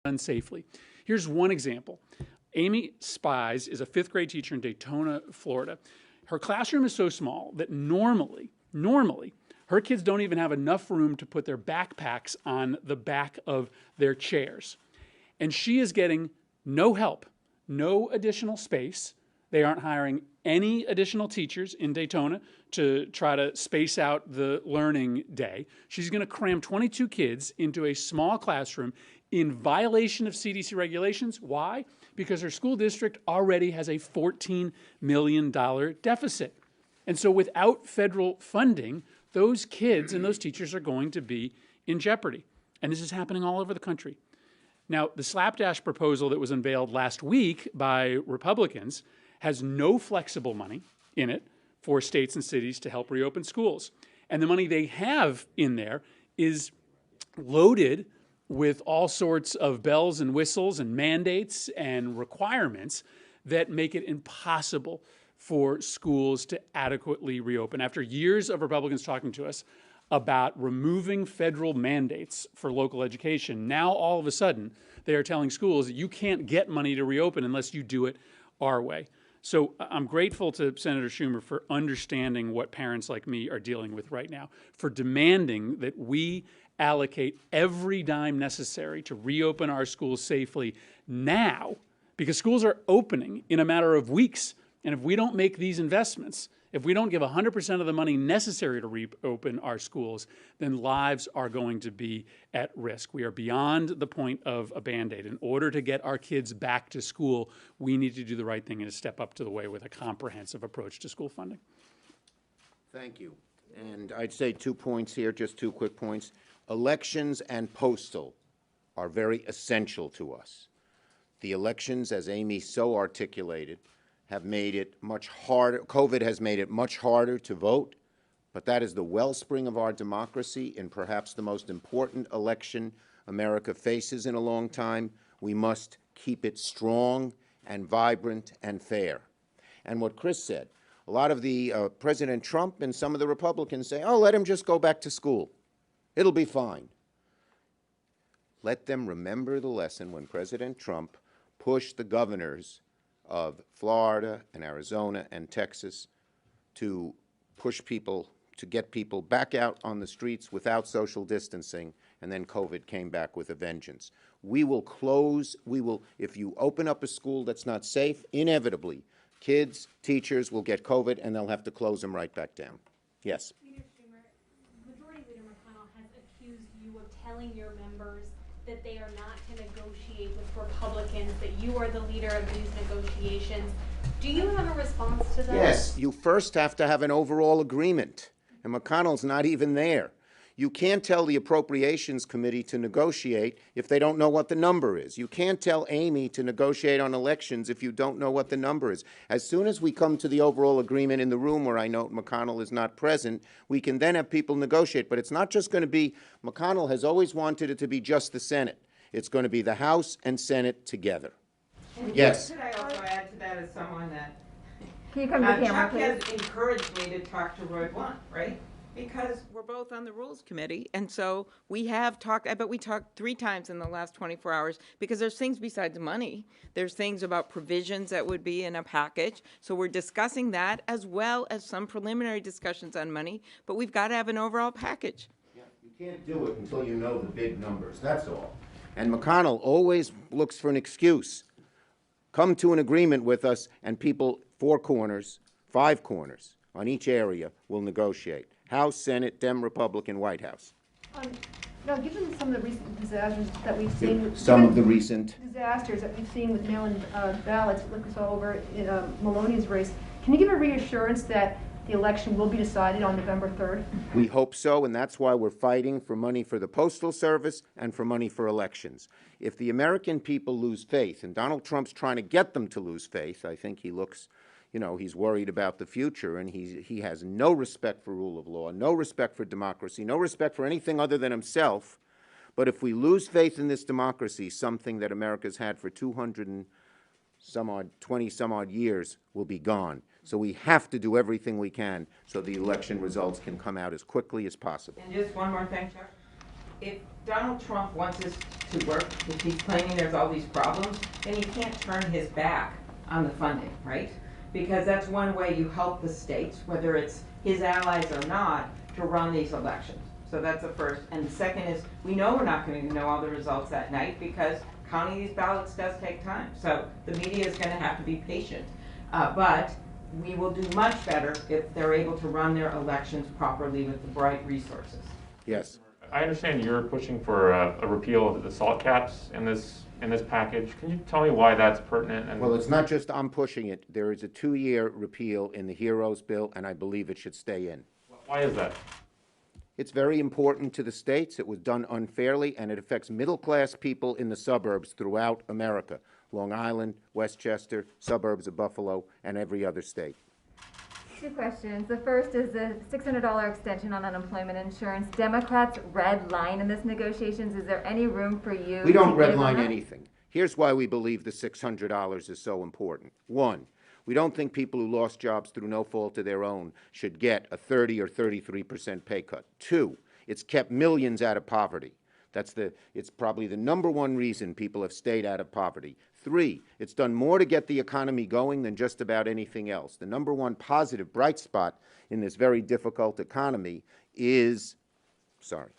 done safely. Here's one example. Amy Spies is a 5th grade teacher in Daytona, Florida. Her classroom is so small that normally, her kids don't even have enough room to put their backpacks on the back of their chairs. And she is getting no help, no additional space. They aren't hiring any additional teachers in Daytona to try to space out the learning day. She's going to cram 22 kids into a small classroom in violation of CDC regulations. Why? Because her school district already has a $14 million deficit. And so without federal funding, those kids and those teachers are going to be in jeopardy. And this is happening all over the country. Now, the slapdash proposal that was unveiled last week by Republicans has no flexible money in it for states and cities to help reopen schools. And the money they have in there is loaded with all sorts of bells and whistles and mandates and requirements that make it impossible for schools to adequately reopen. After years of Republicans talking to us about removing federal mandates for local education, now all of a sudden they are telling schools that you can't get money to reopen unless you do it our way. So I'm grateful to Senator Schumer for understanding what parents like me are dealing with right now, for demanding that we allocate every dime necessary to reopen our schools safely now, because schools are opening in a matter of weeks. And if we don't make these investments, if we don't give 100% of the money necessary to reopen our schools, then lives are going to be at risk. We are beyond the point of a Band-Aid. In order to get our kids back to school, we need to do the right thing and to step up to the way with a comprehensive approach to school funding. Thank you. And I'd say 2 points here, just 2 quick points. Elections and postal are very essential to us. The elections, as Amy so articulated, have made it much harder. COVID has made it much harder to vote, but that is the wellspring of our democracy in perhaps the most important election America faces in a long time. We must keep it strong and vibrant and fair. And what Chris said, a lot of the President Trump and some of the Republicans say, oh, let him just go back to school. It'll be fine. Let them remember the lesson when President Trump pushed the governors of Florida and Arizona and Texas to push people, to get people back out on the streets without social distancing, and then COVID came back with a vengeance. We will close, if you open up a school that's not safe, inevitably, kids, teachers will get COVID and they'll have to close them right back down. Yes? Leader Schumer, Majority Leader McConnell has accused you of telling your members that they are not to negotiate with Republicans, that you are the leader of these negotiations. Do you have a response to that? Yes, you first have to have an overall agreement, and McConnell's not even there. You can't tell the Appropriations Committee to negotiate if they don't know what the number is. You can't tell Amy to negotiate on elections if you don't know what the number is. As soon as we come to the overall agreement in the room where I know McConnell is not present, we can then have people negotiate. But it's not just going to be, McConnell has always wanted it to be just the Senate. It's going to be the House and Senate together. Yes. Could I also add to that as someone that Can you come to the camera, Chuck please? has encouraged me to talk to Roy Blunt, right? Because we're both on the Rules Committee, and so we have talked, I bet we talked 3 times in the last 24 hours, because there's things besides money. There's things about provisions that would be in a package. So we're discussing that as well as some preliminary discussions on money, but we've got to have an overall package. Yeah, you can't do it until you know the big numbers, that's all. And McConnell always looks for an excuse. Come to an agreement with us, and people, 4 corners, 5 corners on each area will negotiate. House, Senate, Dem, Republican, White House. Now, given some of the recent disasters that we've seen, disasters that we've seen with mail-in ballots, look us all over in Maloney's race, can you give a reassurance that the election will be decided on November 3rd? We hope so, and that's why we're fighting for money for the Postal Service and for money for elections. If the American people lose faith, and Donald Trump's trying to get them to lose faith, I think he looks, you know, he's worried about the future, and he has no respect for rule of law, no respect for democracy, no respect for anything other than himself. But if we lose faith in this democracy, something that America's had for 20 some odd years will be gone. So we have to do everything we can so the election results can come out as quickly as possible. And just one more thing, Chuck. if Donald Trump wants us to work, if he's claiming there's all these problems, then he can't turn his back on the funding, right? Because that's one way you help the states, whether it's his allies or not, to run these elections. So that's the first. And the second is, we know we're not going to know all the results that night because counting these ballots does take time. So the media is going to have to be patient. But we will do much better if they're able to run their elections properly with the right resources. Yes. I understand you're pushing for a repeal of the salt caps in this package. Can you tell me why that's pertinent? And Well, it's not just I'm pushing it. There is a 2-year repeal in the HEROES bill, and I believe it should stay in. why is that? It's very important to the states. It was done unfairly, and it affects middle-class people in the suburbs throughout America. Long Island, Westchester, suburbs of Buffalo, and every other state. 2 questions. The first is the $600 extension on unemployment insurance. Democrats red line in this negotiations. Is there any room for you? We don't to give redline on that? anything. Here's why we believe the $600 is so important. 1, we don't think people who lost jobs through no fault of their own should get a 30 or 33% pay cut. 2, it's kept millions out of poverty. It's probably the #1 reason people have stayed out of poverty. 3, it's done more to get the economy going than just about anything else. The #1 positive bright spot in this very difficult economy is, sorry,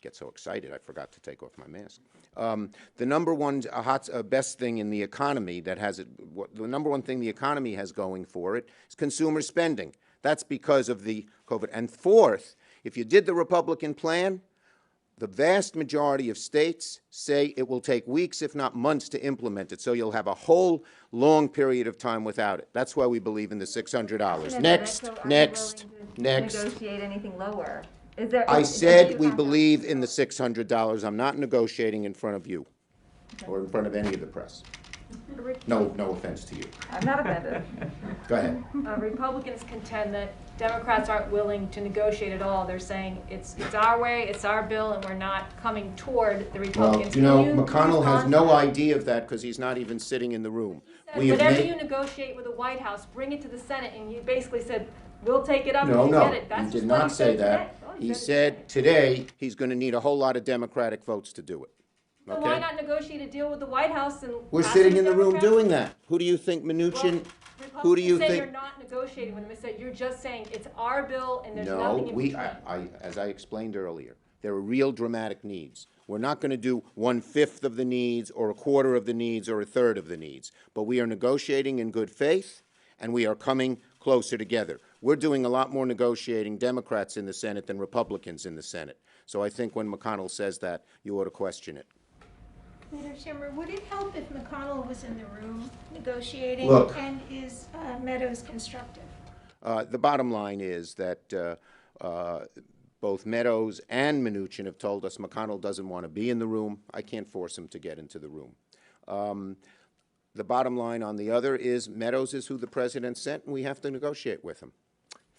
get so excited I forgot to take off my mask. The #1 best thing in the economy that has the #1 thing the economy has going for it is consumer spending. That's because of the COVID. And 4th, if you did the Republican plan, the vast majority of states say it will take weeks, if not months, to implement it. So you'll have a whole long period of time without it. That's why we believe in the $600. Next, So are you next, willing to next. negotiate anything lower? Is there? I is- said is- we believe in the $600. I'm not negotiating in front of you or in front of any of the press. No offense to you. I'm not offended. Go ahead. Republicans contend that Democrats aren't willing to negotiate at all. They're saying it's our way, it's our bill, and we're not coming toward the Well, Republicans. you know, Can McConnell has respond to no that? idea of that because he's not even sitting in the room. We have Whatever made- you negotiate with the White House, bring it to the Senate, and you basically said, we'll take it up if No, you no, get it. he That's did just what not say said that. today. Oh, He it said today he's going to need a whole lot of Democratic votes to do it. So why Okay? not negotiate a deal with the White House and We're pass sitting it in to the room Democrats? doing that. Who do you think Mnuchin? Who do you Republicans say think? you're not negotiating with them. They said you're just saying it's our bill and there's No, nothing in between. as I explained earlier, there are real dramatic needs. We're not going to do 1/5 of the needs or 1/4 of the needs or 1/3 of the needs, but we are negotiating in good faith and we are coming closer together. We're doing a lot more negotiating, Democrats in the Senate, than Republicans in the Senate. So I think when McConnell says that, you ought to question it. Leader Schimmer, would it help if McConnell was in the room negotiating? Look. And is Meadows constructive? The bottom line is that both Meadows and Mnuchin have told us McConnell doesn't want to be in the room. I can't force him to get into the room. The bottom line on the other is Meadows is who the president sent, and we have to negotiate with him.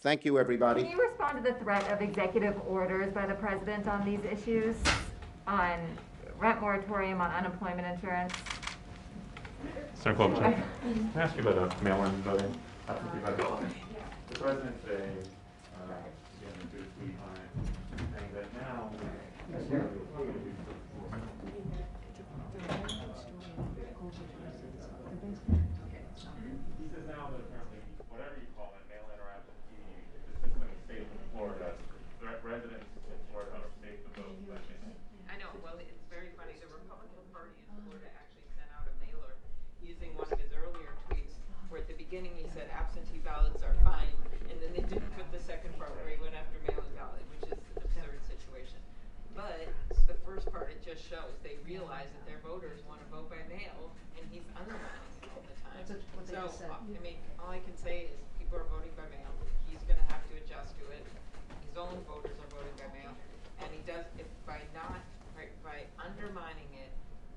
Thank you, everybody. Can you respond to the threat of executive orders by the president on these issues, on rent moratorium, on unemployment insurance? Senator Klobuchar, can I ask you about the mail-in voting? The president today, again, did a tweet on it, saying that now, he says now that apparently, whatever you call it, mail-in or absentee, the system is safe in Florida. Residents in Florida are safe to vote. I know, well, it's very funny, the Republican Party in Florida actually sent out a mailer using one of his earlier tweets, where at the beginning he said absentee ballots are fine, and then they didn't put the second part where he went after mail-in ballot, which is an absurd situation. But the first part, it just shows, they realize that their voters want to vote by mail, and he's undermining it all the time. So, I mean, all I can say is people are voting by mail, he's gonna have to adjust to it, his own voters are voting by mail, and he does, if by undermining it,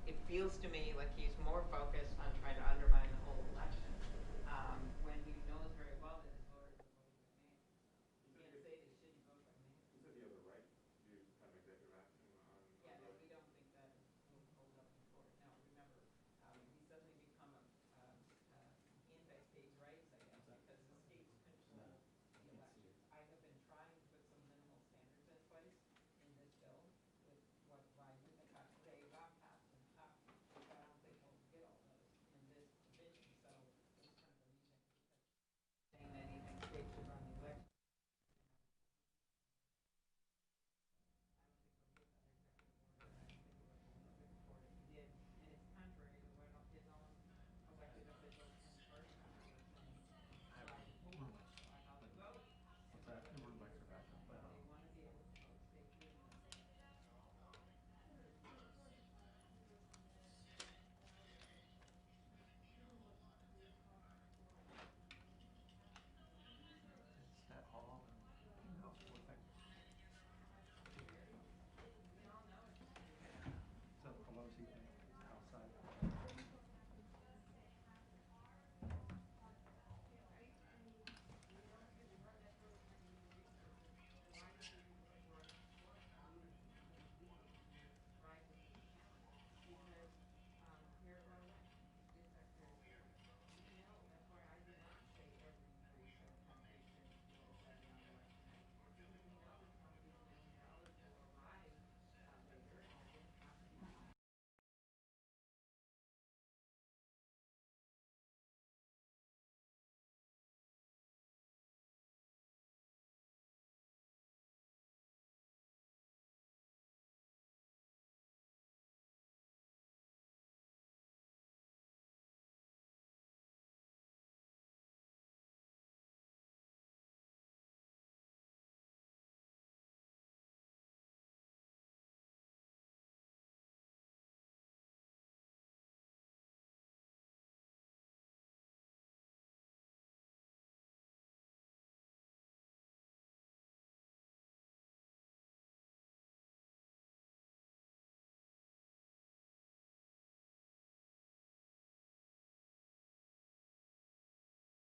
it feels to me like he's more focused on trying to